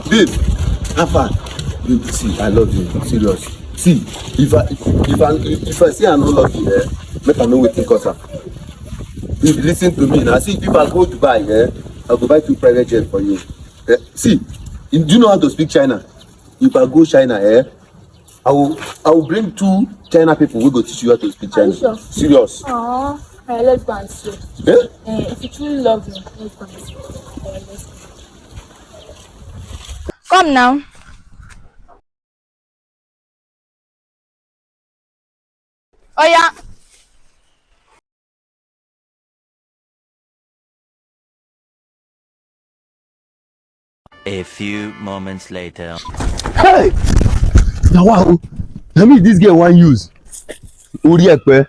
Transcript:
Babe, how far? Babe, see, I love you. Serious. See, if I see I no love you, make I know wetin cause am. If listen to me now, see, if I go Dubai, I go buy 2 private jets for you. See, do you know how to speak China? If I go China, I will bring 2 China people who go teach you how to speak Chinese. Sure? Serious. Aww. Let's go and see. If you truly love me, let's go and see. Let's go. Come now. Oh yeah. A few moments later. Hey! Now wow! Now me this girl wan use. Ori epe.